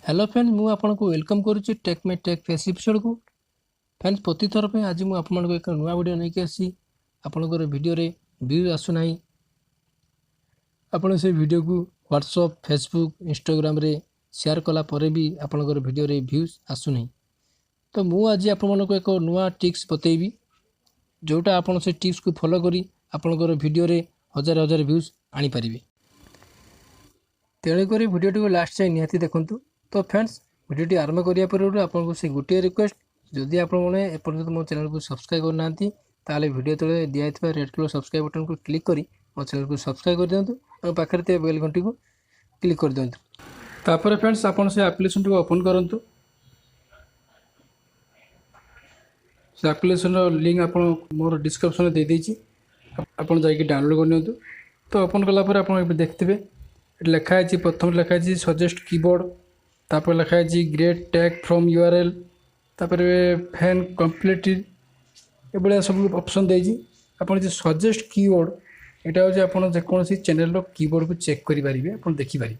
Hello friends मु आपको welcome करुच्ची tech my tech face episode को फ्रेंड्स प्रति थर पे आज मुझे आपको एक नुआ वीडियो नहीं आसी आपंकर वीडियो रे व्यू आसुना आपण से वीडियो को व्हाट्सएप फेसबुक इंस्टाग्राम रे शेयर कला परे भी आपंकर वीडियो रे व्यूज आसुना तो मु आज आपको एक नुआ टिप्स बतेबी जोटा आपण से टिप्स को फॉलो करी आपंकर वीडियो रे हजार हजार व्यूज आनी पारिबे तेणुक वीडियो को लास्ट जाए निहाती देखंतु। तो फ्रेंड्स वीडियो आरंभ करिया पूर्व आपको से गोटे रिक्वेस्ट जदि आपने एपर्यंत मो चैनल को सब्सक्राइब करना ताले वीडियो तले दिया रेड कलर सब्सक्राइब बटन को क्लिक करी मो चैनल को सब्सक्राइब कर दिंतु और पाखे बेल घंटी को क्लिक कर दिंतु। तापर फ्रेंड्स आपन से एप्लिकेशन को ओपन करंतु। से एप्लिकेशन लिंक आपन मोर डिस्क्रिप्शन दे देछि आपन जाई डाउनलोड कर नियंतु। तो ओपन कला पर आपन देखथिबे लिखा है प्रथम लिखा है सजेस्ट कीबोर्ड तापर लिखा है ग्रेट टैग फ्रॉम यूआरएल तापर फैन कंप्लीटेड ए बड़ा सब ऑप्शन देजी आपन जे सजेस्ट कीवर्ड एटा हो जे आपन जे कोनसी चैनल रो कीबोर्ड को चेक करि पारिबे आपन देखि पारि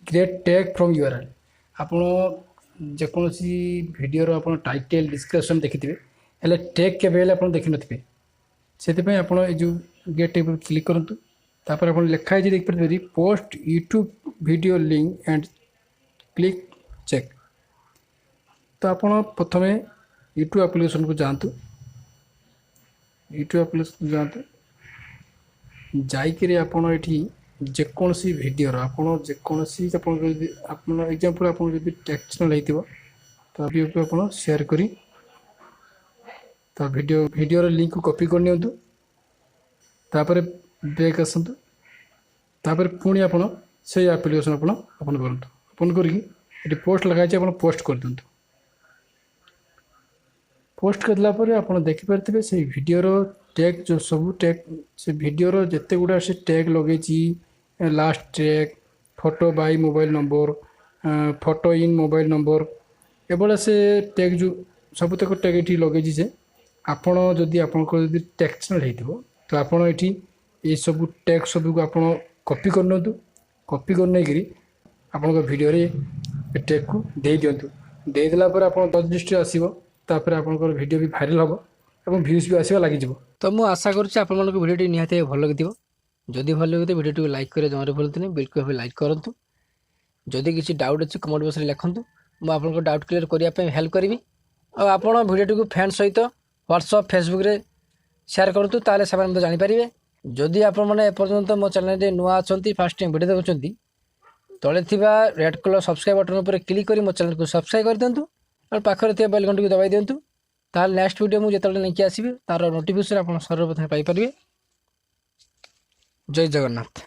ग्रेट टैग फ्रॉम यूआरएल आपन जे कोनसी वीडियो रो आपन टाइटल डिस्क्रिप्शन देखिथिबे हेले टैग के बेले आपन देखि नथिबे सेति पय आपन ए जो गेट टैग पर क्लिक करंतु तापर आपन लिखा है देख पारे post YouTube video link and click check. तो आपन प्रथमे यूट्यूब एप्लिकेशन को जानतु यूट्यूब एप्लिकेशन जानतु जाइकरी आपन एठी जेकोनसी वीडियो आपन जेकोनसी आपन एग्जांपल आपन जदि टेक्स्ट चैनल हेतिबो तो वीडियो को आपन शेयर करी तो वीडियो रो लिंक को कॉपी कर नियंतु तापर बैक आसतु तापर पुणी आपन से एप्लिकेशन आपन ओपन करंतु ओपन करके ये पोस्ट लगाई आपन पोस्ट कर दिंतु पोस्ट करला पर आपन देखि परथिबे से वीडियो रो टैग जो सब टैग से वीडियो रो जत्ते गुडा से टैग लगे छी last tag photo by mobile number photo in mobile number एबोला से टैग जो सब तक टैग एठी लगे छी से आपन जदि आपन को जदि टेक्स्ट चैनल हेतिबो तो आपन एठी ये सब टैग सब को आपन कॉपी करनतु कॉपी करने गिरी आपन को वीडियो रे टैग को दे दियंतु दे देला पर आपन 10 लिस्ट आसीबो तापर आपन को वीडियो भी वायरल हबो एवं व्यूज भी आसीबा लागि जिवो। तो मु आशा करूछि आपन मन को वीडियो टी निहाते भल लगिथिबो जदि भल लगिथे वीडियो टी लाइक करे जमारे भलतनी बिल्कुल लाइक करंतु जदि किछि डाउट अछि कमेंट बॉक्स रे लिखंतु मु आपन को डाउट क्लियर करिया पे हेल्प करबी और आपन वीडियो टी को फ्रेंड सहित व्हाट्सएप फेसबुक रे शेयर करंतु ताले सब हम जानि परिबे जदि आप एपर्यंत मो चैनल नुआ अच्छा फास्ट टाइम वीडियो देखुं तले थिबा रेड कलर सब्सक्राइब बटन उपर क्लिक करी मो चैनल को सब्सक्राइब कर दिंतु और पाखरे थिबा बेल घंटी को दबाई दिंतु ताल नेक्स्ट वीडियो मु जेतले नहीं आसीबे तार नोटिफिकेशन आप सर्वप्रथम पाई परिबे। जय जगन्नाथ।